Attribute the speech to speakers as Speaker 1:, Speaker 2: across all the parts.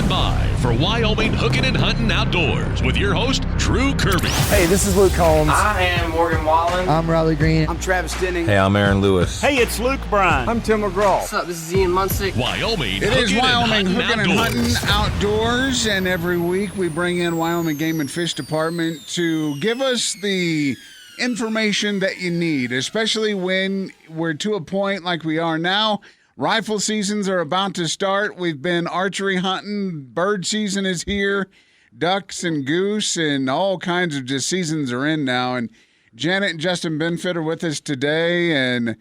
Speaker 1: by for Wyoming Hookin Huntin Outdoors with your host, Drew Kirby.
Speaker 2: Hey, this is Luke Combs.
Speaker 3: I am Morgan Wallen.
Speaker 4: I'm Riley Green.
Speaker 5: I'm Travis Denning.
Speaker 6: Hey, I'm Aaron Lewis.
Speaker 7: Hey, it's Luke Bryan.
Speaker 5: I'm Tim McGraw.
Speaker 3: What's up? This is Ian Munsick.
Speaker 1: Wyoming
Speaker 8: It is
Speaker 1: Hookin'
Speaker 8: Wyoming Hookin
Speaker 1: Huntin'
Speaker 8: Huntin
Speaker 1: Outdoors.
Speaker 8: Outdoors, and every week we bring in Wyoming Game and Fish Department to give us the information that you need, especially when we're to a point like we are now. Rifle seasons are about to start. We've been archery hunting. Bird season is here. Ducks and goose and all kinds of just seasons are in now. And Janet and Justin Benfit are with us today. And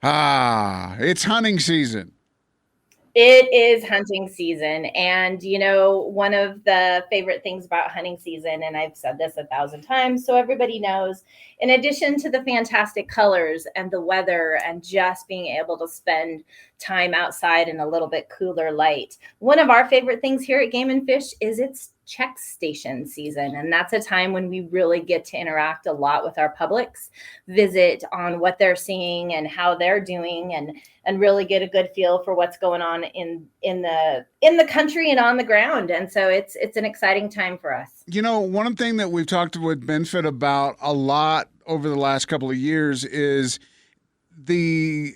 Speaker 8: it's hunting season.
Speaker 9: It is hunting season. And, you know, one of the favorite things about hunting season, and I've said this 1,000 times, so everybody knows, in addition to the fantastic colors and the weather and just being able to spend time outside in a little bit cooler light, one of our favorite things here at Game and Fish is it's check station season. And that's a time when we really get to interact a lot with our publics, visit on what they're seeing and how they're doing, and really get a good feel for what's going on in the country and on the ground. And so it's an exciting time for us.
Speaker 8: You know, one thing that we've talked with Benfit about a lot over the last couple of years is the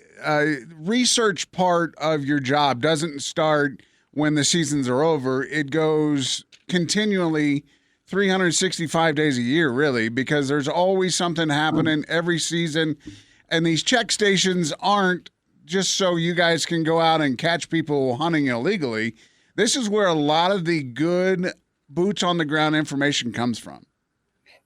Speaker 8: research part of your job doesn't start when the seasons are over. It goes continually 365 days a year, really, because there's always something happening every season. And these check stations aren't just so you guys can go out and catch people hunting illegally. This is where a lot of the good boots on the ground information comes from.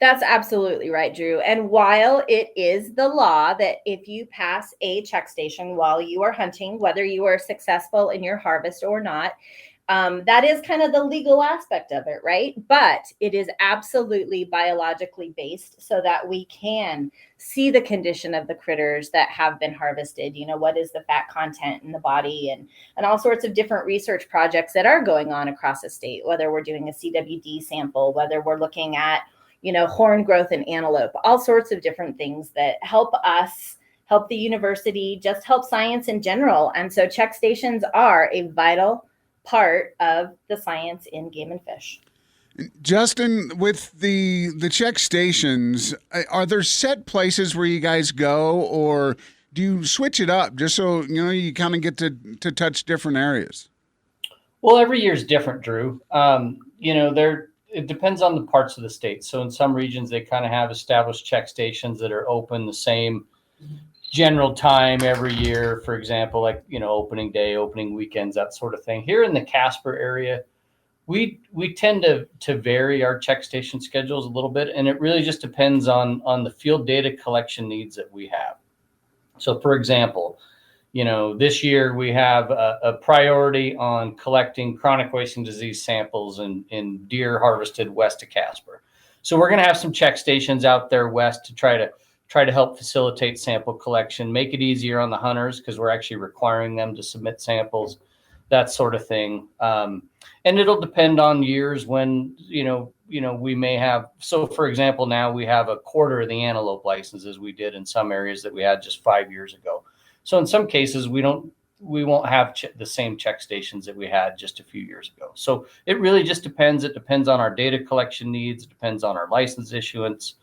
Speaker 9: That's absolutely right, Drew. And while it is the law that if you pass a check station while you are hunting, whether you are successful in your harvest or not, that is kind of the legal aspect of it, right? But it is absolutely biologically based so that we can see the condition of the critters that have been harvested. You know, what is the fat content in the body, and all sorts of different research projects that are going on across the state, whether we're doing a CWD sample, whether we're looking at, you know, horn growth in antelope, all sorts of different things that help us, help the university, just help science in general. And so check stations are a vital part of the science in Game and Fish.
Speaker 8: Justin, with the check stations, are there set places where you guys go, or do you switch it up just so, you know, you kind of get to touch different areas?
Speaker 7: Well, every year is different, Drew. You know, it depends on the parts of the state. So in some regions, they kind of have established check stations that are open the same general time every year, for example, like, you know, opening day, opening weekends, that sort of thing. Here in the Casper area, we tend to vary our check station schedules a little bit, and it really just depends on the field data collection needs that we have. So, for example, you know, this year we have a priority on collecting chronic wasting disease samples in deer harvested west of Casper. So we're going to have some check stations out there west to try to help facilitate sample collection, make it easier on the hunters because we're actually requiring them to submit samples, that sort of thing. And it'll depend on years when, you know, we may have. So, for example, now we have a quarter of the antelope licenses we did in some areas that we had just 5 years ago. So in some cases, we won't have the same check stations that we had just a few years ago. So it really just depends. It depends on our data collection needs. It depends on our license issuance.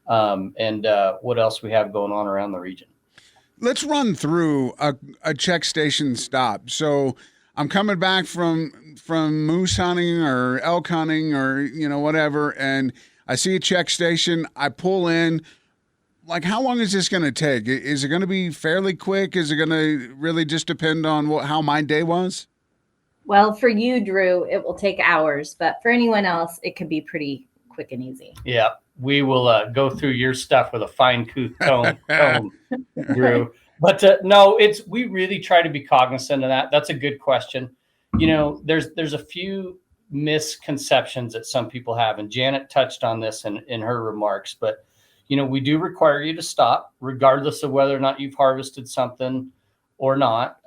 Speaker 7: And what else we have going on around the region.
Speaker 8: Let's run through a check station stop. So I'm coming back from moose hunting or elk hunting or, you know, whatever, and I see a check station. I pull in. Like, how long is this going to take? Is it going to be fairly quick? Is it going to really just depend on how my day was?
Speaker 9: Well, for you, Drew, it will take hours, but for anyone else, it can be pretty quick and easy.
Speaker 7: Yeah. We will go through your stuff with a fine-tooth comb, Drew. But no, we really try to be cognizant of that. That's a good question. You know, there's a few misconceptions that some people have, and Janet touched on this in her remarks. But, you know, we do require you to stop, regardless of whether or not you've harvested something or not.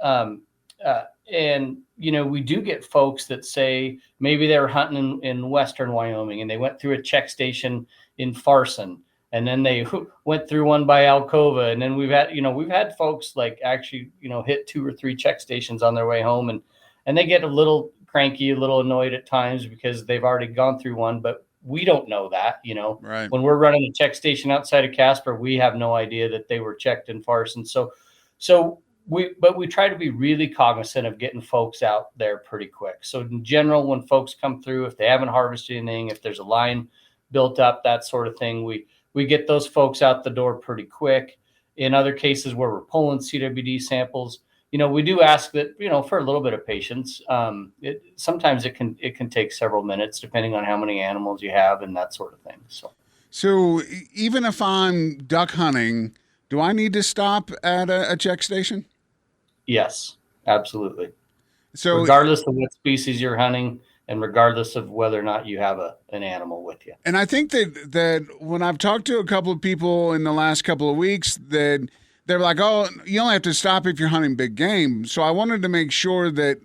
Speaker 7: And, you know, we do get folks that say maybe they were hunting in western Wyoming and they went through a check station in Farson, and then they went through one by Alcova. And then we've had folks like actually, you know, hit 2 or 3 check stations on their way home, and they get a little cranky, a little annoyed at times because they've already gone through one, but we don't know that, you know.
Speaker 8: Right.
Speaker 7: When we're running a check station outside of Casper, we have no idea that they were checked in Farson. So we try to be really cognizant of getting folks out there pretty quick. So in general, when folks come through, if they haven't harvested anything, if there's a line built up, that sort of thing, we get those folks out the door pretty quick. In other cases where we're pulling CWD samples, you know, we do ask that, you know, for a little bit of patience. Sometimes it can take several minutes depending on how many animals you have and that sort of thing.
Speaker 8: So even if I'm duck hunting, do I need to stop at a check station?
Speaker 7: Yes, absolutely.
Speaker 8: So
Speaker 7: regardless of what species you're hunting and regardless of whether or not you have an animal with you.
Speaker 8: And I think that when I've talked to a couple of people in the last couple of weeks, that they're like, oh, you only have to stop if you're hunting big game. So I wanted to make sure that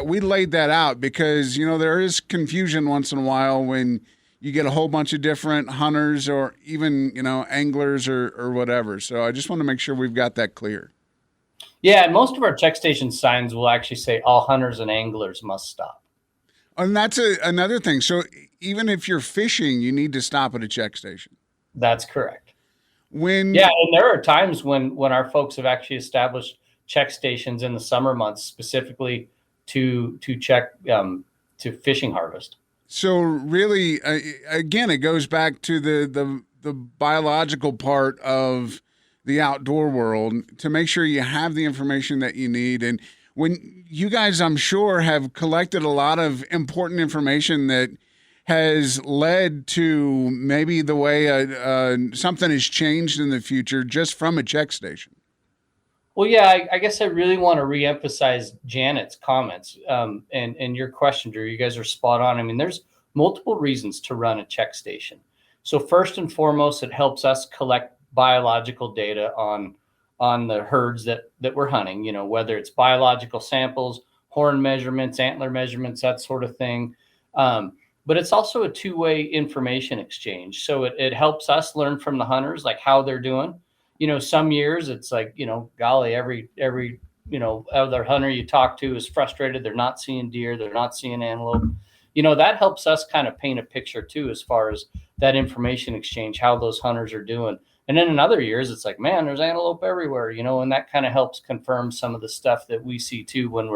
Speaker 8: we laid that out because, you know, there is confusion once in a while when you get a whole bunch of different hunters or even, you know, anglers or whatever. So I just want to make sure we've got that clear.
Speaker 7: Yeah, and most of our check station signs will actually say all hunters and anglers must stop.
Speaker 8: And that's another thing. So even if you're fishing, you need to stop at a check station.
Speaker 7: That's correct.
Speaker 8: And
Speaker 7: there are times when our folks have actually established check stations in the summer months specifically to check to fishing harvest.
Speaker 8: So really, again, it goes back to the biological part of the outdoor world to make sure you have the information that you need. And when you guys, I'm sure, have collected a lot of important information that has led to maybe the way something has changed in the future just from a check station.
Speaker 7: Well, yeah, I guess I really want to reemphasize Janet's comments and your question, Drew. You guys are spot on. I mean, there's multiple reasons to run a check station. So first and foremost, it helps us collect biological data on the herds that we're hunting, you know, whether it's biological samples, horn measurements, antler measurements, that sort of thing. But it's also a two-way information exchange. So it helps us learn from the hunters, like how they're doing. You know, some years it's like, you know, golly, every, you know, other hunter you talk to is frustrated. They're not seeing deer. They're not seeing antelope. You know, that helps us kind of paint a picture too, as far as that information exchange, how those hunters are doing. And then in other years, it's like, man, there's antelope everywhere, you know, and that kind of helps confirm some of the stuff that we see too when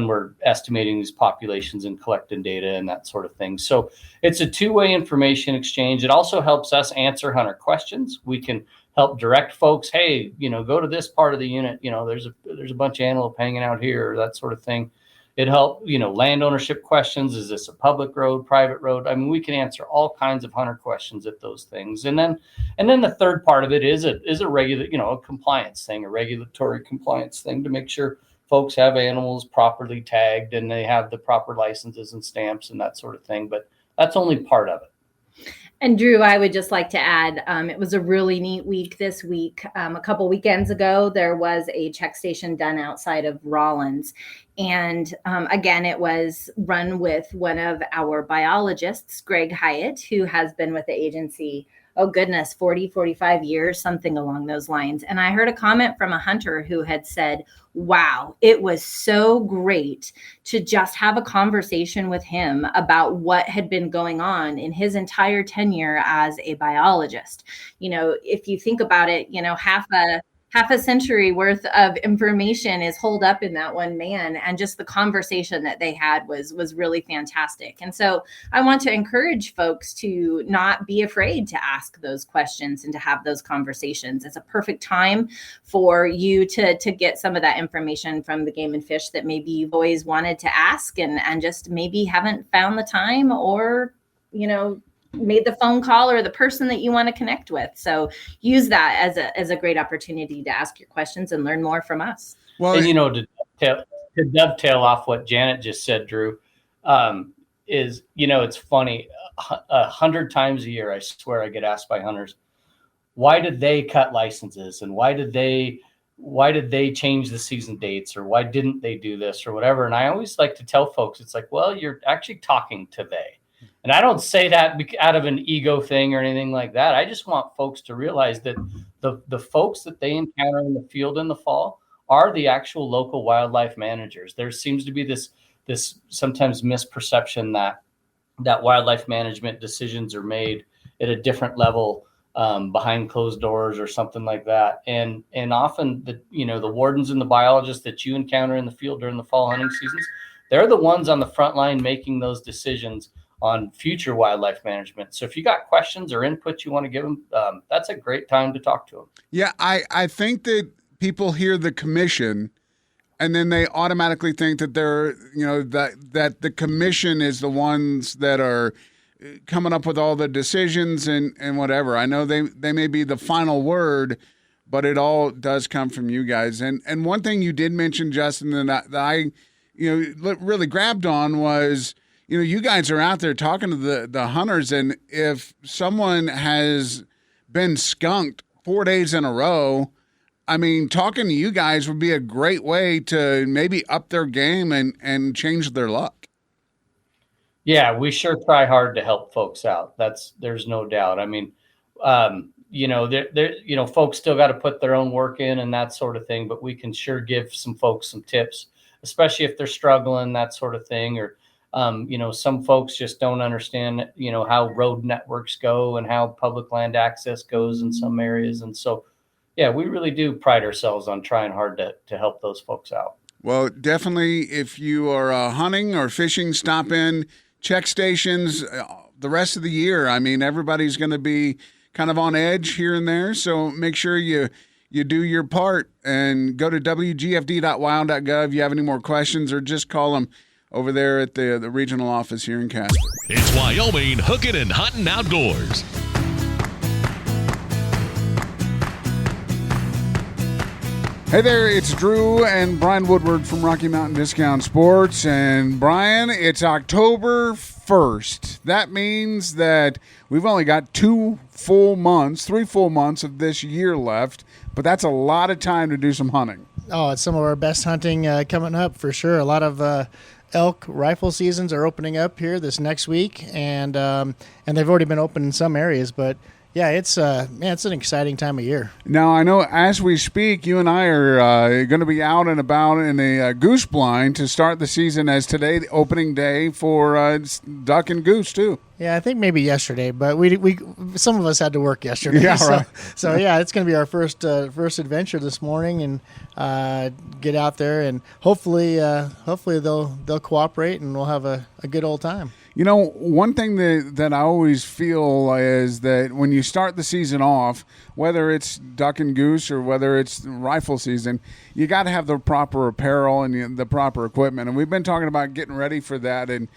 Speaker 7: we're estimating these populations and collecting data and that sort of thing. So it's a two-way information exchange. It also helps us answer hunter questions. We can help direct folks, hey, you know, go to this part of the unit, you know, there's a bunch of antelope hanging out here, or that sort of thing. It helps, you know, land ownership questions. Is this a public road, private road? I mean, we can answer all kinds of hunter questions at those things. And then the third part of it is a regular, you know, a compliance thing, a regulatory compliance thing to make sure folks have animals properly tagged and they have the proper licenses and stamps and that sort of thing. But that's only part of it.
Speaker 9: And Drew, I would just like to add, it was a really neat week this week. A couple weekends ago, there was a check station done outside of Rollins. And again, it was run with one of our biologists, Greg Hyatt, who has been with the agency, 40, 45 years, something along those lines. And I heard a comment from a hunter who had said, wow, it was so great to just have a conversation with him about what had been going on in his entire tenure as a biologist. You know, if you think about it, you know, half a century worth of information is holed up in that one man, and just the conversation that they had was really fantastic. And so I want to encourage folks to not be afraid to ask those questions and to have those conversations. It's a perfect time for you to get some of that information from the Game and Fish that maybe you've always wanted to ask and just maybe haven't found the time, or, you know, made the phone call, or the person that you want to connect with. So use that as a great opportunity to ask your questions and learn more from us.
Speaker 7: Well, and you know, to dovetail off what Janet just said, Drew, is, you know, it's funny, 100 times a year, I swear, I get asked by hunters, why did they cut licenses, and why did they change the season dates, or why didn't they do this or whatever? And I always like to tell folks, it's like, well, you're actually talking to they. And I don't say that out of an ego thing or anything like that. I just want folks to realize that the folks that they encounter in the field in the fall are the actual local wildlife managers. There seems to be this this sometimes misperception that wildlife management decisions are made at a different level behind closed doors or something like that. And often the wardens and the biologists that you encounter in the field during the fall hunting seasons, they're the ones on the front line making those decisions on future wildlife management. So if you got questions or input you want to give them, that's a great time to talk to them.
Speaker 8: Yeah, I think that people hear the commission and then they automatically think that they're, that the commission is the ones that are coming up with all the decisions and whatever. I know they may be the final word, but it all does come from you guys. And one thing you did mention, Justin, that I really grabbed on was, you guys are out there talking to the hunters, and if someone has been skunked 4 days in a row, I mean, talking to you guys would be a great way to maybe up their game and change their luck.
Speaker 7: Yeah, we sure try hard to help folks out. There's no doubt. I mean, folks still got to put their own work in and that sort of thing, but we can sure give some folks some tips, especially if they're struggling, that sort of thing. Or, some folks just don't understand, how road networks go and how public land access goes in some areas. And so, yeah, we really do pride ourselves on trying hard to help those folks out.
Speaker 8: Well, definitely, if you are hunting or fishing, stop in, check stations the rest of the year. I mean, everybody's going to be kind of on edge here and there, so make sure you do your part and go to wgfd.wild.gov if you have any more questions, or just call them over there at the regional office here in Casper.
Speaker 1: It's Wyoming Hookin and Huntin Outdoors.
Speaker 8: Hey there, it's Drew and Brian Woodward from Rocky Mountain Discount Sports. And Brian, it's October 1st. That means that we've only got 3 full months of this year left, but that's a lot of time to do some hunting.
Speaker 2: Oh, it's some of our best hunting coming up for sure. A lot of elk rifle seasons are opening up here this next week, and they've already been open in some areas, but yeah, it's an exciting time of year. Now,
Speaker 8: I know as we speak, you and I are going to be out and about in a goose blind to start the season, as today, the opening day for duck and goose, too.
Speaker 2: Yeah, I think maybe yesterday, but we some of us had to work yesterday.
Speaker 8: Yeah, right.
Speaker 2: So yeah, it's going to be our first adventure this morning, and get out there, and hopefully they'll cooperate, and we'll have a good old time.
Speaker 8: One thing that I always feel is that when you start the season off, whether it's duck and goose or whether it's rifle season, you got to have the proper apparel and the proper equipment. And we've been talking about getting ready for that. And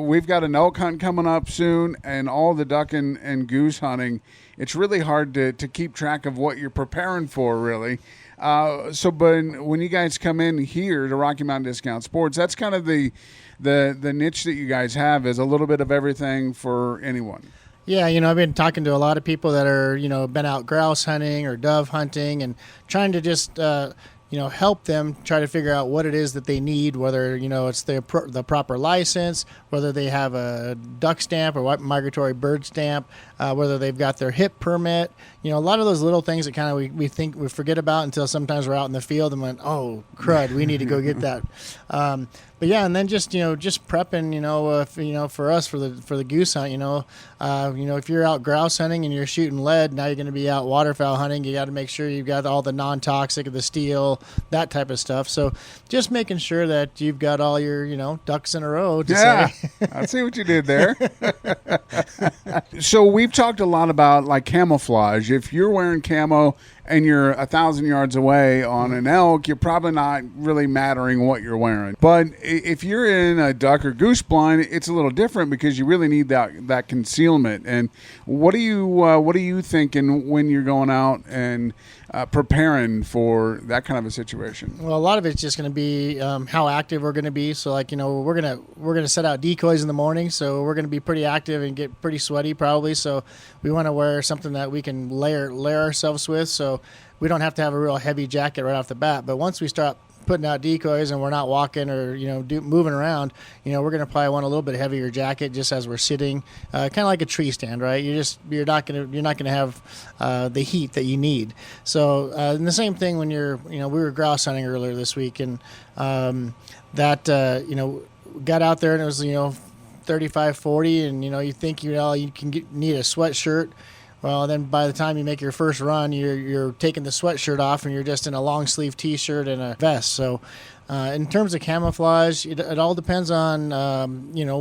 Speaker 8: we've got an elk hunt coming up soon, and all the duck and goose hunting. It's really hard to keep track of what you're preparing for, really. But when you guys come in here to Rocky Mountain Discount Sports, that's kind of the niche that you guys have, is a little bit of everything for anyone.
Speaker 2: Yeah, I've been talking to a lot of people that are, been out grouse hunting or dove hunting, and trying to just, help them try to figure out what it is that they need, whether, it's the proper license, whether they have a duck stamp or migratory bird stamp, whether they've got their HIP permit. A lot of those little things that kind of we think we forget about until sometimes we're out in the field and went, oh, crud, we need to go get that. But yeah, and then just prepping, for us for the goose hunt, if you're out grouse hunting and you're shooting lead, now you're going to be out waterfowl hunting. You got to make sure you've got all the non-toxic, the steel, that type of stuff. So just making sure that you've got all your, ducks in a row.
Speaker 8: I see what you did there. So we've talked a lot about like camouflage. If you're wearing camo and you're 1,000 yards away on an elk, you're probably not really mattering what you're wearing. But if you're in a duck or goose blind, it's a little different because you really need that concealment. And what are you thinking when you're going out and preparing for that kind of a situation?
Speaker 2: Well, a lot of it's just going to be how active we're going to be. So, like, we're gonna set out decoys in the morning, so we're going to be pretty active and get pretty sweaty probably. So we want to wear something that we can layer ourselves with, so we don't have to have a real heavy jacket right off the bat. But once we start putting out decoys and we're not walking or moving around, we're going to probably want a little bit heavier jacket just as we're sitting, kind of like a tree stand, right? You're not going to have the heat that you need. So and the same thing when we were grouse hunting earlier this week, and got out there and it was 35, 40, and you think you can need a sweatshirt. Well, then by the time you make your first run, you're taking the sweatshirt off and you're just in a long sleeve T-shirt and a vest. So in terms of camouflage, it all depends on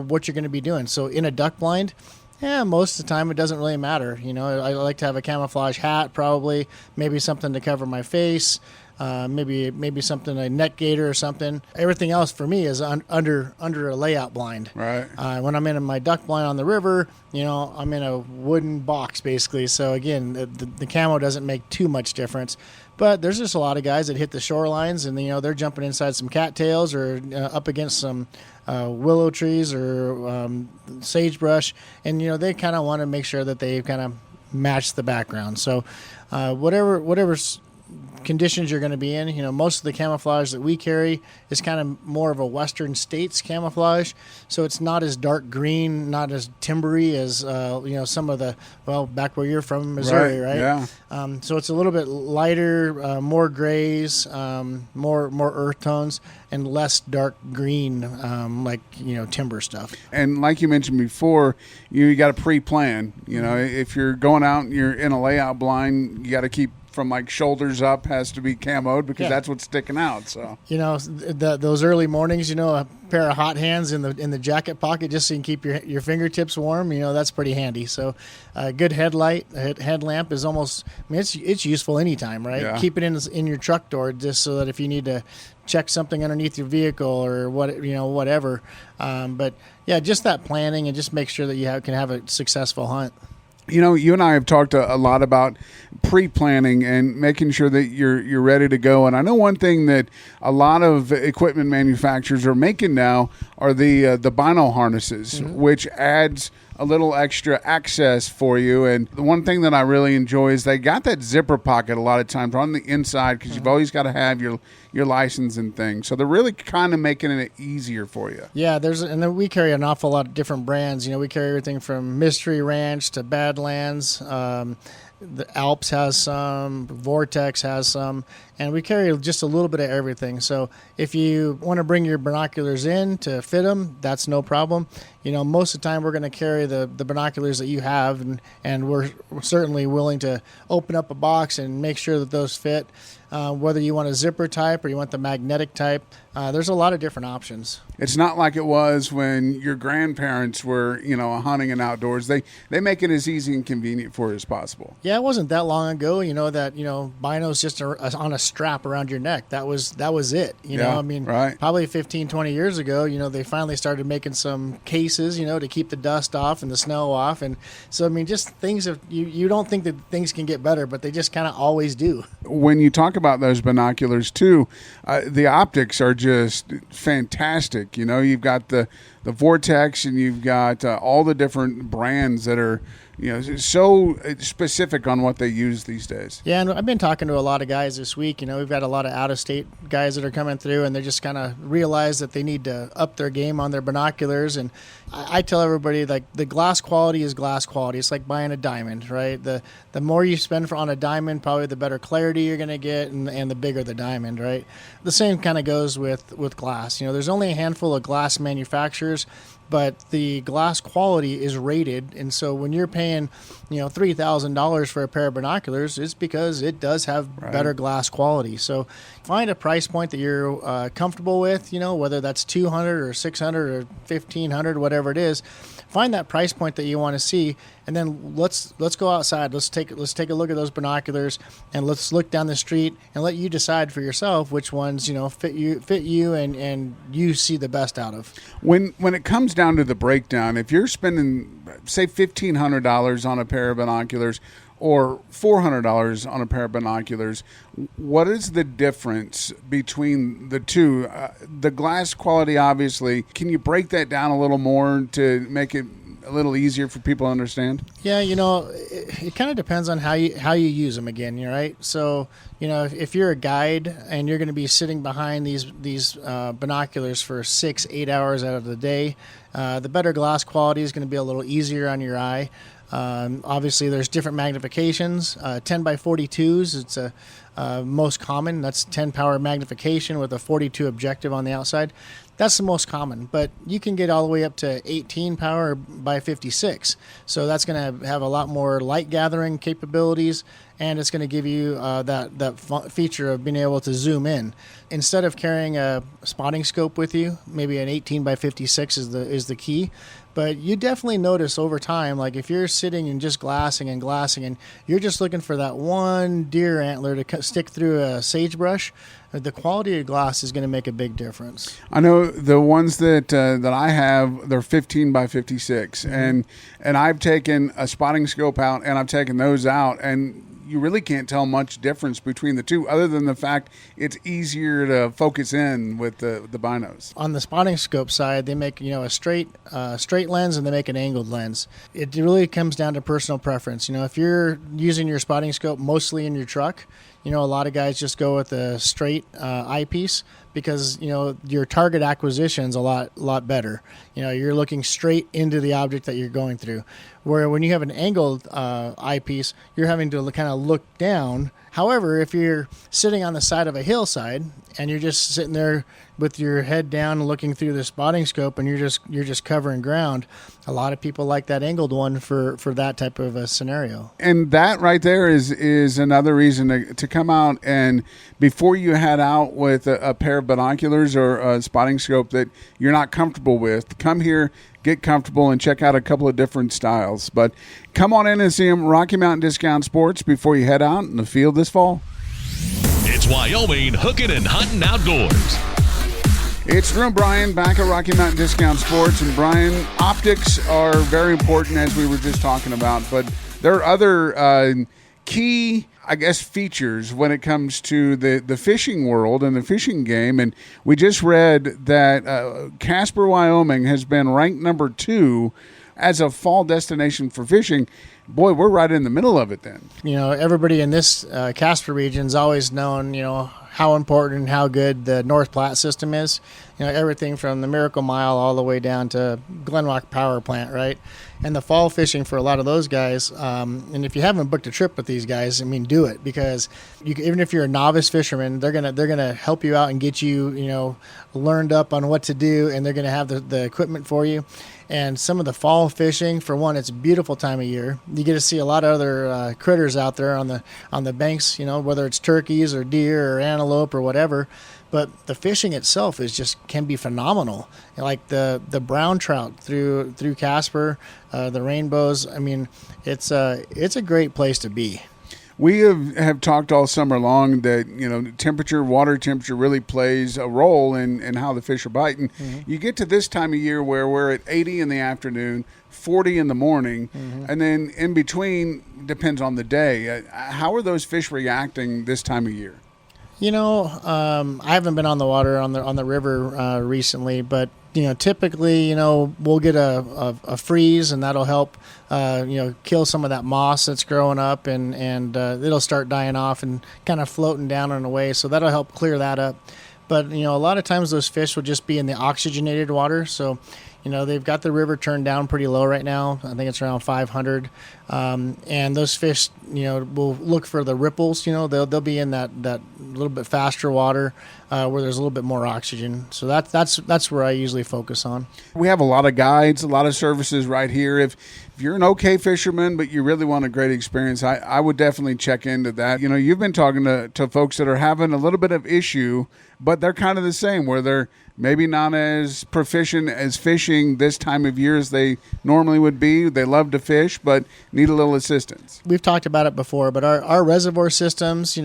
Speaker 2: what you're going to be doing. So in a duck blind, most of the time it doesn't really matter. I like to have a camouflage hat, probably, maybe something to cover my face. Maybe something, a neck gaiter or something. Everything else for me is under a layout blind.
Speaker 8: Right.
Speaker 2: When I'm in my duck blind on the river, I'm in a wooden box basically. So again, the camo doesn't make too much difference. But there's just a lot of guys that hit the shorelines and they're jumping inside some cattails or up against some willow trees or sagebrush, and they kind of want to make sure that they kind of match the background. So whatever's conditions you're going to be in, most of the camouflage that we carry is kind of more of a Western States camouflage, so it's not as dark green, not as timbery as some of the back where you're from, Missouri, right?
Speaker 8: Yeah.
Speaker 2: So it's a little bit lighter, more grays, more earth tones, and less dark green, like timber stuff.
Speaker 8: And like you mentioned before, you got to pre-plan. If you're going out and you're in a layout blind, you got to keep from like shoulders up has to be camoed because that's what's sticking out. So
Speaker 2: those early mornings, a pair of hot hands in the jacket pocket just so you can keep your fingertips warm. That's pretty handy. So a good headlamp is almost. It's useful anytime, right?
Speaker 8: Yeah.
Speaker 2: Keep it in your truck door just so that if you need to check something underneath your vehicle or whatever. But yeah, just that planning and just make sure that you can have a successful hunt.
Speaker 8: You and I have talked a lot about pre-planning and making sure that you're ready to go. And I know one thing that a lot of equipment manufacturers are making now are the Bino harnesses, which adds a little extra access for you. And the one thing that I really enjoy is they got that zipper pocket a lot of times on the inside because you've always got to have your license and things. So they're really kind of making it easier for you.
Speaker 2: Yeah, and then we carry an awful lot of different brands. We carry everything from Mystery Ranch to Badlands. The Alps has some, Vortex has some, and we carry just a little bit of everything. So if you want to bring your binoculars in to fit them, that's no problem. Most of the time we're going to carry the binoculars that you have, and we're certainly willing to open up a box and make sure that those fit. Whether you want a zipper type or you want the magnetic type, there's a lot of different options.
Speaker 8: It's not like it was when your grandparents were, hunting and outdoors. They make it as easy and convenient for you as possible.
Speaker 2: Yeah, it wasn't that long ago, that Bino's just on a strap around your neck. That was it.
Speaker 8: Right.
Speaker 2: Probably 15, 20 years ago, they finally started making some cases, to keep the dust off and the snow off. And so, just things you don't think that things can get better, but they just kind of always do.
Speaker 8: When you talk about those binoculars too, the optics are just fantastic. You've got the Vortex and you've got all the different brands that are so specific on what they use these days.
Speaker 2: Yeah, and I've been talking to a lot of guys this week. We've got a lot of out-of-state guys that are coming through, and they just kind of realize that they need to up their game on their binoculars. And I tell everybody, like, the glass quality is glass quality. It's like buying a diamond, right? The more you spend on a diamond, probably the better clarity you're going to get, and the bigger the diamond, right? The same kind of goes with glass. There's only a handful of glass manufacturers, but the glass quality is rated, and so when you're paying, $3,000 for a pair of binoculars, it's because it does have better glass quality. So find a price point that you're comfortable with, whether that's $200 or $600 or $1,500, whatever it is. Find that price point that you want to see, and then let's go outside. Let's take a look at those binoculars, and let's look down the street and let you decide for yourself which ones fit you and you see the best out of.
Speaker 8: When it comes down to the breakdown, if you're spending say $1,500 on a pair of binoculars or $400 on a pair of binoculars, what is the difference between the two? The glass quality, obviously, can you break that down a little more to make it a little easier for people to understand?
Speaker 2: Yeah, it kind of depends on how you use them again, right? So, if you're a guide and you're going to be sitting behind these binoculars for 6-8 hours out of the day, the better glass quality is going to be a little easier on your eye. Obviously, there's different magnifications. 10 by 42s, it's a most common. That's 10 power magnification with a 42 objective on the outside. That's the most common, but you can get all the way up to 18 power by 56. So that's going to have a lot more light gathering capabilities, and it's going to give you that feature of being able to zoom in. Instead of carrying a spotting scope with you, maybe an 18 by 56 is the key. But you definitely notice over time, like if you're sitting and just glassing and you're just looking for that one deer antler to stick through a sagebrush, the quality of glass is going to make a big difference.
Speaker 8: I know the ones that I have, they're 15 by 56, and I've taken a spotting scope out and I've taken those out, and you really can't tell much difference between the two, other than the fact it's easier to focus in with the binos.
Speaker 2: On the spotting scope side, they make a straight lens and they make an angled lens. It really comes down to personal preference. If you're using your spotting scope mostly in your truck, a lot of guys just go with a straight eyepiece because your target acquisition is a lot better. You're looking straight into the object that you're going through. Where when you have an angled eyepiece, you're having to kind of look down. However, if you're sitting on the side of a hillside and you're just sitting there with your head down looking through the spotting scope and you're just covering ground, a lot of people like that angled one for that type of a scenario.
Speaker 8: And that right there is another reason to come out, and before you head out with a pair of binoculars or a spotting scope that you're not comfortable with, come here, get comfortable, and check out a couple of different styles. But come on in and see them, Rocky Mountain Discount Sports, before you head out in the field this fall.
Speaker 1: It's Wyoming Hookin Huntin Outdoors.
Speaker 8: It's Drew and Brian back at Rocky Mountain Discount Sports. And Brian, optics are very important, as we were just talking about, but there are other key, features when it comes to the fishing world and the fishing game. And we just read that Casper, Wyoming has been ranked number 2 as a fall destination for fishing. Boy, we're right in the middle of it then.
Speaker 2: Everybody in this Casper region is always known, how important and how good the North Platte system is. Everything from the Miracle Mile all the way down to Glenrock Power Plant, right? And the fall fishing for a lot of those guys, and if you haven't booked a trip with these guys, do it, because even if you're a novice fisherman, they're gonna help you out and get you, learned up on what to do, and they're gonna have the equipment for you. And some of the fall fishing, for one, it's a beautiful time of year. You get to see a lot of other critters out there on the banks, whether it's turkeys or deer or antelope or whatever. But the fishing itself can be phenomenal. Like the brown trout through Casper, the rainbows. It's a great place to be.
Speaker 8: We have talked all summer long that, water temperature really plays a role in how the fish are biting. Mm-hmm. You get to this time of year where we're at 80 in the afternoon, 40 in the morning, and then in between, depends on the day. How are those fish reacting this time of year?
Speaker 2: I haven't been on the water on the river recently, but typically, we'll get a freeze, and that'll help, kill some of that moss that's growing up, and it'll start dying off and kind of floating down and away. So that'll help clear that up. But, a lot of times those fish will just be in the oxygenated water. So, they've got the river turned down pretty low right now. I think it's around 500. And those fish, will look for the ripples. They'll be in that little bit faster water where there's a little bit more oxygen. So that's where I usually focus on. We
Speaker 8: have a lot of guides, a lot of services right here. If you're an okay fisherman, but you really want a great experience, I would definitely check into that. You've been talking to folks that are having a little bit of issue, but they're kind of the same, where they're maybe not as proficient as fishing this time of year as they normally would be. They love to fish, but need a little assistance.
Speaker 2: We've talked about it before, but our reservoir systems,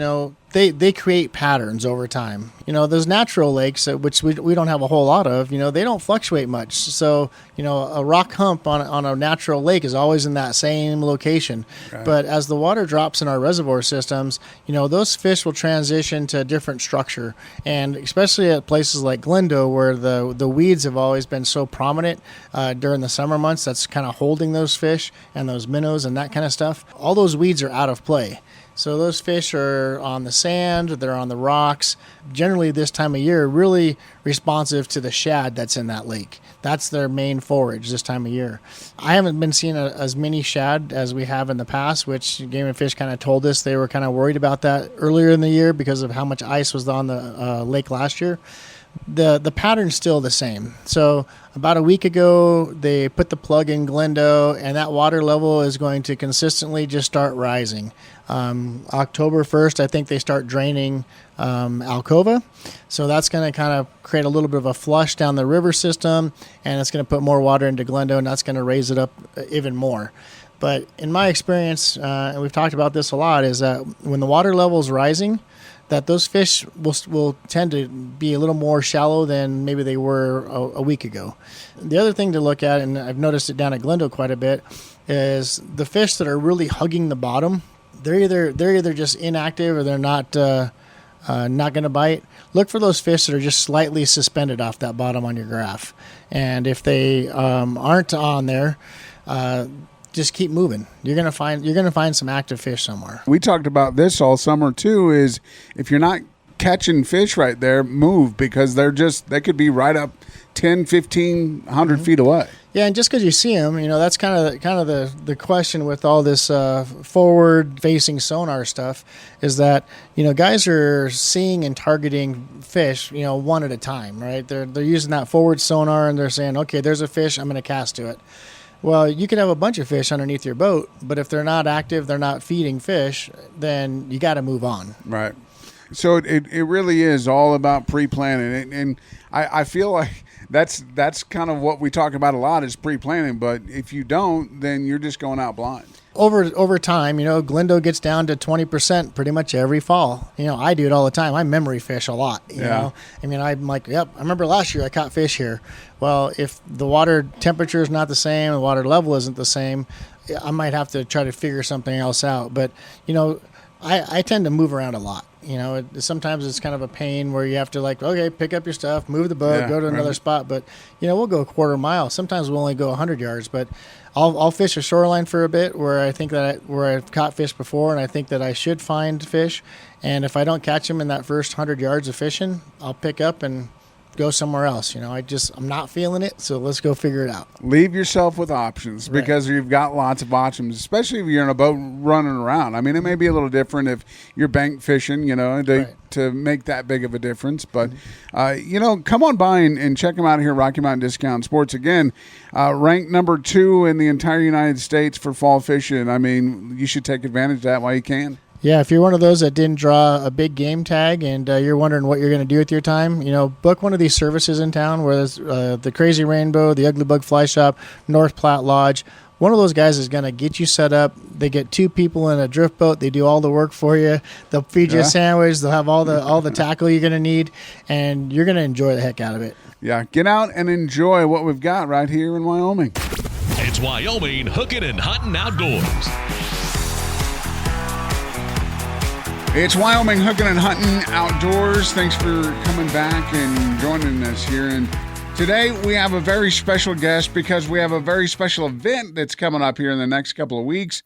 Speaker 2: they create patterns over time. Those natural lakes, which we don't have a whole lot of, they don't fluctuate much. So, a rock hump on a natural lake is always in that same location. Right. But as the water drops in our reservoir systems, those fish will transition to a different structure. And especially at places like Glendo, where the weeds have always been so prominent prominent during the summer months. That's kind of holding those fish and those minnows and that kind of stuff. All those weeds are out of play. So those fish are on the sand, they're on the rocks. Generally this time of year, really responsive to the shad that's in that lake. That's their main forage this time of year. I haven't been seeing as many shad as we have in the past, which Game and Fish kind of told us they were kind of worried about that earlier in the year because of how much ice was on the lake last year. The pattern's still the same. So about a week ago, they put the plug in Glendo, and that water level is going to consistently just start rising. October 1st, I think they start draining Alcova. So that's going to kind of create a little bit of a flush down the river system, and it's going to put more water into Glendo, and that's going to raise it up even more. But in my experience, and we've talked about this a lot, is that when the water level is rising, that those fish will tend to be a little more shallow than maybe they were a week ago. The other thing to look at, and I've noticed it down at Glendo quite a bit, is the fish that are really hugging the bottom. They're either just inactive or they're not going to bite. Look for those fish that are just slightly suspended off that bottom on your graph, and if they aren't on there, just keep moving. You're gonna find some active fish somewhere.
Speaker 8: We talked about this all summer too, is if you're not catching fish right there, move, because they could be right up 10, 15, 100 feet away.
Speaker 2: Yeah, and just because you see them, that's kind of the question with all this forward-facing sonar stuff is that, guys are seeing and targeting fish, one at a time, right? They're using that forward sonar and they're saying, okay, there's a fish, I'm going to cast to it. Well, you could have a bunch of fish underneath your boat, but if they're not active, they're not feeding fish, then you got to move on.
Speaker 8: Right. So it really is all about pre-planning, and I feel like that's kind of what we talk about a lot is pre-planning. But if you don't, then you're just going out blind.
Speaker 2: Over time, Glendo gets down to 20% pretty much every fall. I do it all the time. I memory fish a lot. You know, I'm like, yep. I remember last year I caught fish here. Well, if the water temperature is not the same, the water level isn't the same, I might have to try to figure something else out. But I tend to move around a lot. Sometimes it's kind of a pain where you have to pick up your stuff, move the boat, go to another spot. But, we'll go a quarter mile. Sometimes we'll only go 100 yards, but I'll fish a shoreline for a bit where I think where I've caught fish before, and I think that I should find fish. And if I don't catch them in that first 100 yards of fishing, I'll pick up and go somewhere else. I'm not feeling it, so let's go figure it out.
Speaker 8: Leave yourself with options because you've got lots of options, especially if you're in a boat running around. I mean, it may be a little different if you're bank fishing, to make that big of a difference. But, come on by and check them out here at Rocky Mountain Discount Sports. Again, ranked number 2 in the entire United States for fall fishing. I mean, you should take advantage of that while you can.
Speaker 2: Yeah, if you're one of those that didn't draw a big game tag and you're wondering what you're going to do with your time, book one of these services in town, whether it's the Crazy Rainbow, the Ugly Bug Fly Shop, North Platte Lodge. One of those guys is going to get you set up. They get 2 people in a drift boat. They do all the work for you. They'll feed you a sandwich. They'll have all the tackle you're going to need, and you're going to enjoy the heck out of it.
Speaker 8: Yeah, get out and enjoy what we've got right here in Wyoming.
Speaker 1: It's Wyoming Hookin and Huntin Outdoors.
Speaker 8: It's Wyoming Hookin and Huntin Outdoors. Thanks for coming back and joining us here. And today we have a very special guest because we have a very special event that's coming up here in the next couple of weeks.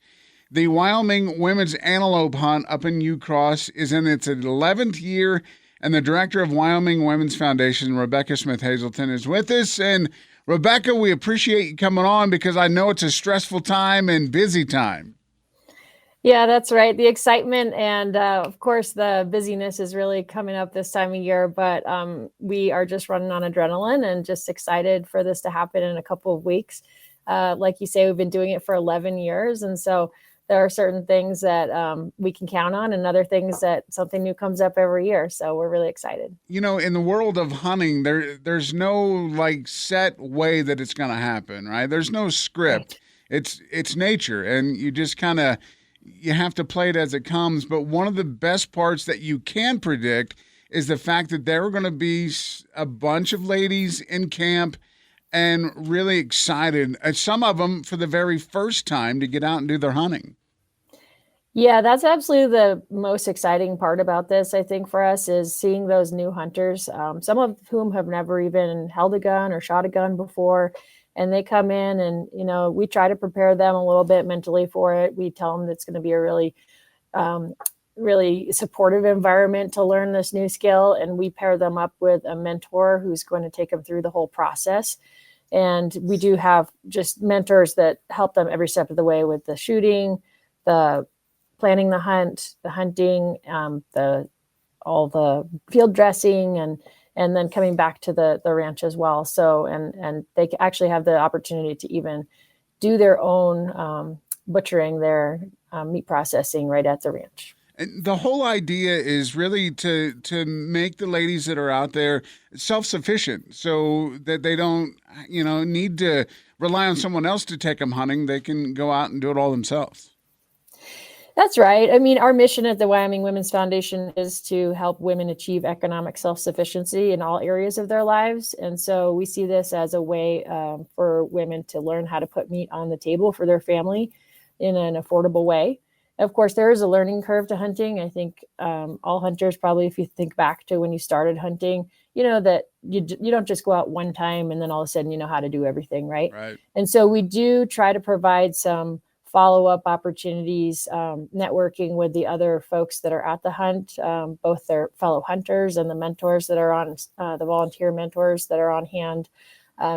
Speaker 8: The Wyoming Women's Antelope Hunt up in Ucross is in its 11th year, and the director of Wyoming Women's Foundation, Rebecca Smith-Hazelton, is with us. And Rebecca, we appreciate you coming on because I know it's a stressful time and busy time.
Speaker 4: Yeah, that's right. The excitement and, of course, the busyness is really coming up this time of year. But we are just running on adrenaline and just excited for this to happen in a couple of weeks. Like you say, we've been doing it for 11 years. And so there are certain things that we can count on and other things that something new comes up every year. So we're really excited.
Speaker 8: In the world of hunting, there's no set way that it's going to happen, right? There's no script. Right. It's nature, and you just kind of... You have to play it as it comes, but one of the best parts that you can predict is the fact that there are going to be a bunch of ladies in camp and really excited, some of them for the very first time to get out and do their hunting.
Speaker 4: Yeah, that's absolutely the most exciting part about this, I think, for us is seeing those new hunters, some of whom have never even held a gun or shot a gun before. And they come in and, we try to prepare them a little bit mentally for it. We tell them it's going to be a um, really supportive environment to learn this new skill. And we pair them up with a mentor who's going to take them through the whole process. And we do have just mentors that help them every step of the way with the shooting, the planning the hunt, the hunting, all the field dressing, and then coming back to the ranch as well. So and they actually have the opportunity to even do their own butchering, their meat processing right at the ranch.
Speaker 8: And the whole idea is really to make the ladies that are out there self-sufficient, so that they don't, need to rely on someone else to take them hunting. They can go out and do it all themselves.
Speaker 4: That's right. I mean, our mission at the Wyoming Women's Foundation is to help women achieve economic self-sufficiency in all areas of their lives. And so we see this as a way for women to learn how to put meat on the table for their family in an affordable way. Of course, there is a learning curve to hunting. I think all hunters, probably if you think back to when you started hunting, that you don't just go out one time and then all of a sudden you know how to do everything, right?
Speaker 8: Right.
Speaker 4: And so we do try to provide some follow-up opportunities, networking with the other folks that are at the hunt, both their fellow hunters and the mentors that are on, the volunteer mentors that are on hand,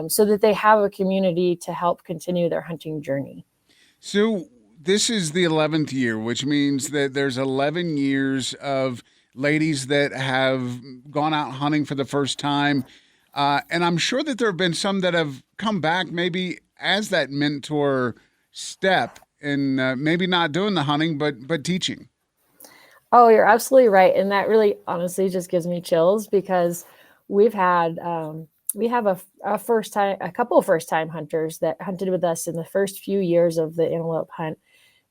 Speaker 4: so that they have a community to help continue their hunting journey.
Speaker 8: So this is the 11th year, which means that there's 11 years of ladies that have gone out hunting for the first time. And I'm sure that there have been some that have come back maybe as that mentor step, and maybe not doing the hunting, but teaching.
Speaker 4: Oh, you're absolutely right. And that really honestly just gives me chills, because we've had, we have a couple of first time hunters that hunted with us in the first few years of the antelope hunt,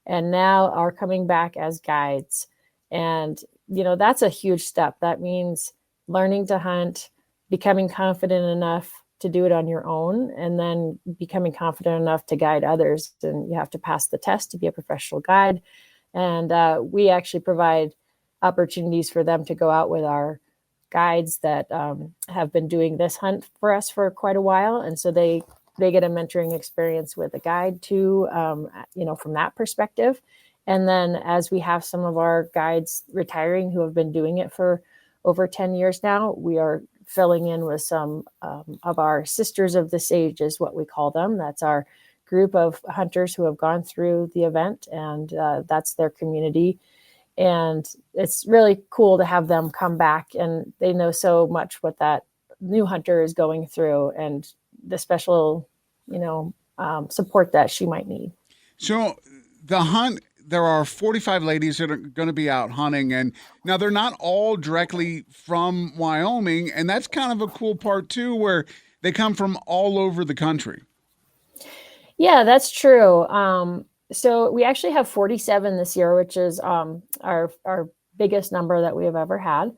Speaker 4: and now are coming back as guides. And, that's a huge step. That means learning to hunt, becoming confident enough to do it on your own, and then becoming confident enough to guide others. And you have to pass the test to be a professional guide. And we actually provide opportunities for them to go out with our guides that have been doing this hunt for us for quite a while. And so they get a mentoring experience with a guide too, from that perspective. And then as we have some of our guides retiring who have been doing it for over 10 years now, we are filling in with some of our sisters of the sage is what we call them. That's our group of hunters who have gone through the event, and that's their community. And it's really cool to have them come back, and they know so much what that new hunter is going through and the special, support that she might need.
Speaker 8: So the hunt, there are 45 ladies that are going to be out hunting, and now they're not all directly from Wyoming, and that's kind of a cool part too, where they come from all over the country.
Speaker 4: Yeah, that's true. So we actually have 47 this year, which is our biggest number that we have ever had,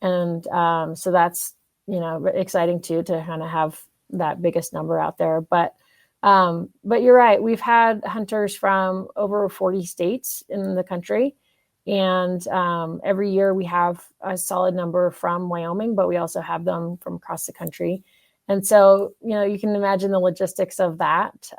Speaker 4: and so that's exciting too, to kind of have that biggest number out there. But you're right. We've had hunters from over 40 states in the country. And every year we have a solid number from Wyoming, but we also have them from across the country. And so, you can imagine the logistics of that.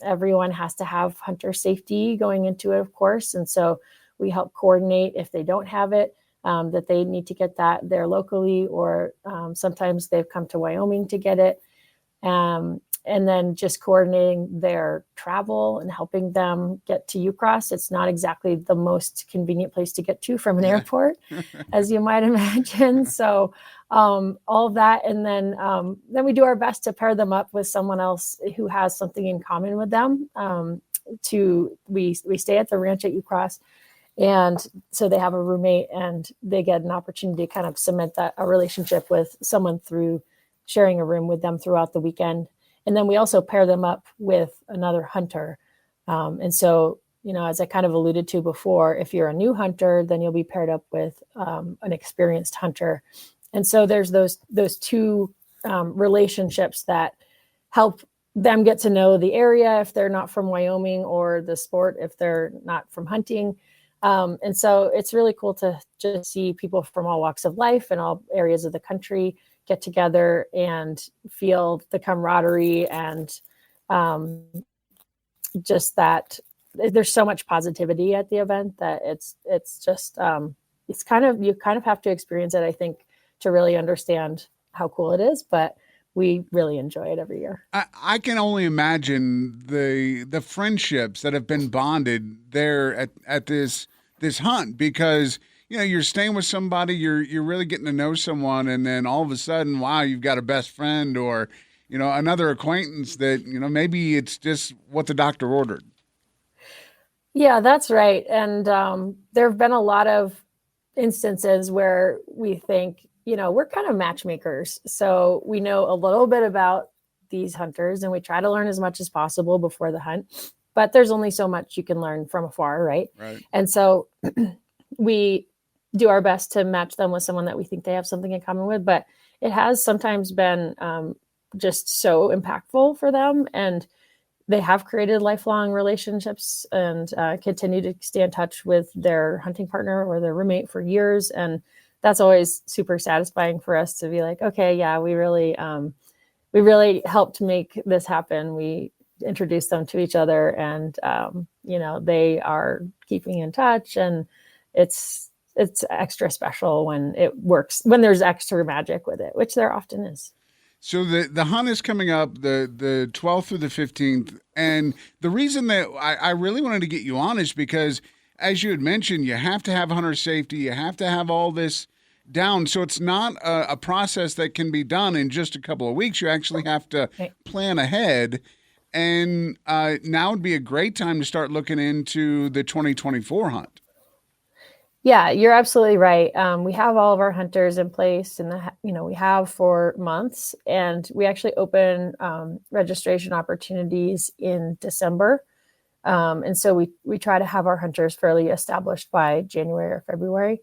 Speaker 4: Everyone has to have hunter safety going into it, of course. And so we help coordinate if they don't have it, that they need to get that there locally, or sometimes they've come to Wyoming to get it. And then just coordinating their travel and helping them get to Ucross. It's not exactly the most convenient place to get to from an airport, as you might imagine. So all of that. And then we do our best to pair them up with someone else who has something in common with them. We stay at the ranch at Ucross. And so they have a roommate, and they get an opportunity to kind of cement a relationship with someone through sharing a room with them throughout the weekend. And then we also pair them up with another hunter. And so, as I kind of alluded to before, if you're a new hunter, then you'll be paired up with an experienced hunter. And so there's those two relationships that help them get to know the area if they're not from Wyoming, or the sport if they're not from hunting. And so it's really cool to just see people from all walks of life and all areas of the country get together and feel the camaraderie and just that there's so much positivity at the event that it's just it's kind of, you kind of have to experience it, I think, to really understand how cool it is, but we really enjoy it every year.
Speaker 8: I can only imagine the friendships that have been bonded there at this hunt, because you're staying with somebody, you're really getting to know someone, and then all of a sudden, wow, you've got a best friend or another acquaintance that maybe it's just what the doctor ordered.
Speaker 4: Yeah, that's right. And there have been a lot of instances where we think, we're kind of matchmakers. So we know a little bit about these hunters and we try to learn as much as possible before the hunt, but there's only so much you can learn from afar, right?
Speaker 8: Right.
Speaker 4: And so we do our best to match them with someone that we think they have something in common with, but it has sometimes been just so impactful for them, and they have created lifelong relationships and continue to stay in touch with their hunting partner or their roommate for years. And that's always super satisfying for us to be like, okay, yeah, we really helped make this happen. We introduced them to each other, and they are keeping in touch, and it's extra special when it works, when there's extra magic with it, which there often is.
Speaker 8: So the hunt is coming up the 12th through the 15th. And the reason that I really wanted to get you on is because, as you had mentioned, you have to have hunter safety. You have to have all this down. So it's not a process that can be done in just a couple of weeks. You actually have to plan ahead. And now would be a great time to start looking into the 2024 hunt.
Speaker 4: Yeah, you're absolutely right. We have all of our hunters in place, and we have for months, and we actually open registration opportunities in December, and so we try to have our hunters fairly established by January or February,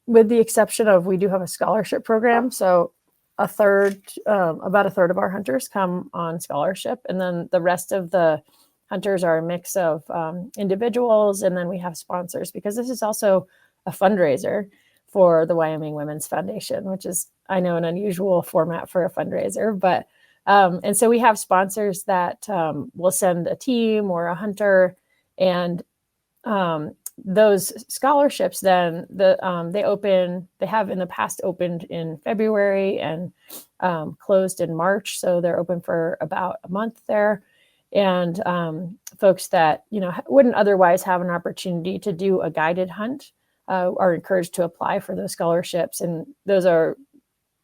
Speaker 4: with the exception of we do have a scholarship program. So about a third of our hunters come on scholarship, and then the rest of the hunters are a mix of individuals, and then we have sponsors, because this is also a fundraiser for the Wyoming Women's Foundation, which is, I know, an unusual format for a fundraiser. But and so we have sponsors that will send a team or a hunter, and those scholarships then they have in the past opened in February and closed in March, so they're open for about a month there. And folks that wouldn't otherwise have an opportunity to do a guided hunt are encouraged to apply for those scholarships. And those are,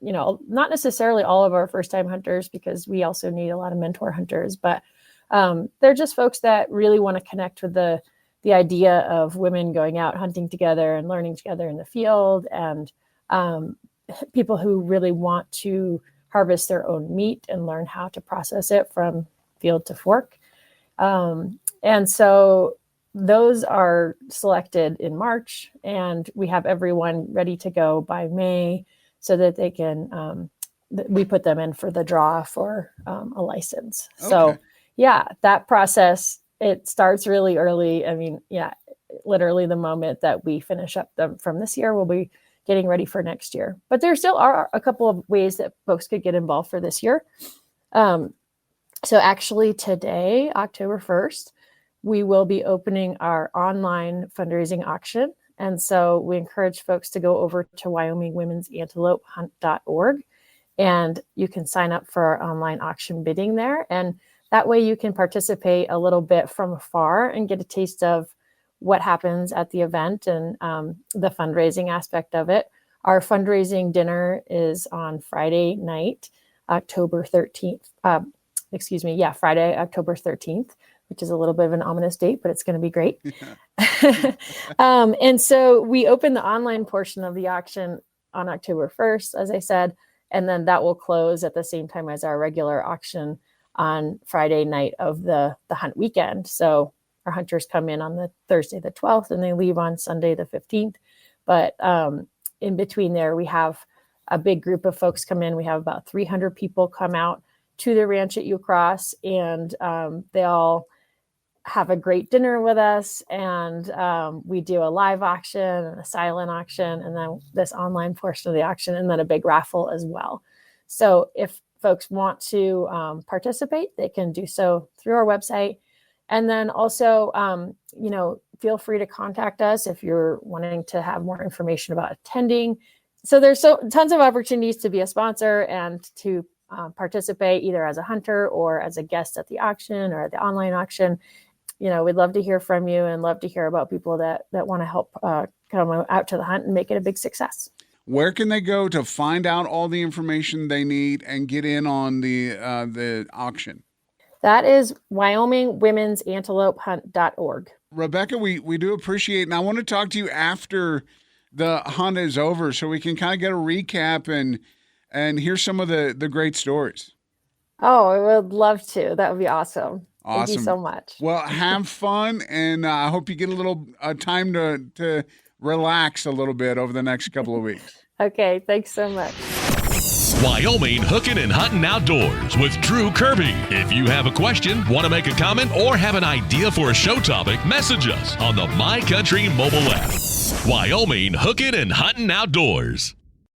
Speaker 4: not necessarily all of our first-time hunters, because we also need a lot of mentor hunters. But they're just folks that really want to connect with the idea of women going out hunting together and learning together in the field, and people who really want to harvest their own meat and learn how to process it from field to fork. And so those are selected in March, and we have everyone ready to go by May so that they can, we put them in for the draw for a license. Okay. So yeah, that process, it starts really early. I mean, yeah, literally the moment that we finish up from this year, we'll be getting ready for next year. But there still are a couple of ways that folks could get involved for this year. So actually today, October 1st, we will be opening our online fundraising auction. And so we encourage folks to go over to WyomingWomen'sAntelopeHunt.org, and you can sign up for our online auction bidding there. And that way you can participate a little bit from afar and get a taste of what happens at the event and the fundraising aspect of it. Our fundraising dinner is on Friday night, October 13th. Friday, October 13th, which is a little bit of an ominous date, but it's going to be great. Yeah. And so we open the online portion of the auction on October 1st, as I said, and then that will close at the same time as our regular auction on Friday night of the hunt weekend. So our hunters come in on the Thursday, the 12th, and they leave on Sunday, the 15th. But in between there, we have a big group of folks come in. We have about 300 people come out to the ranch at Ucross, and they all have a great dinner with us, and we do a live auction and a silent auction, and then this online portion of the auction, and then a big raffle as well. So if folks want to participate, they can do so through our website. And then also, feel free to contact us if you're wanting to have more information about attending. So there's tons of opportunities to be a sponsor and to participate either as a hunter or as a guest at the auction or at the online auction. We'd love to hear from you and love to hear about people that want to help come out to the hunt and make it a big success.
Speaker 8: Where can they go to find out all the information they need and get in on the auction?
Speaker 4: That is WyomingWomen'sAntelopeHunt.org.
Speaker 8: Rebecca, we do appreciate it. And I want to talk to you after the hunt is over so we can kind of get a recap and hear some of the great stories.
Speaker 4: Oh, I would love to. That would be awesome.
Speaker 8: Awesome.
Speaker 4: Thank you so much.
Speaker 8: Well, have fun, and I hope you get a little time to relax a little bit over the next couple of weeks.
Speaker 4: Okay, thanks so much.
Speaker 1: Wyoming Hookin and Huntin Outdoors with Drew Kirby. If you have a question, want to make a comment, or have an idea for a show topic, message us on the My Country mobile app. Wyoming Hookin and Huntin Outdoors.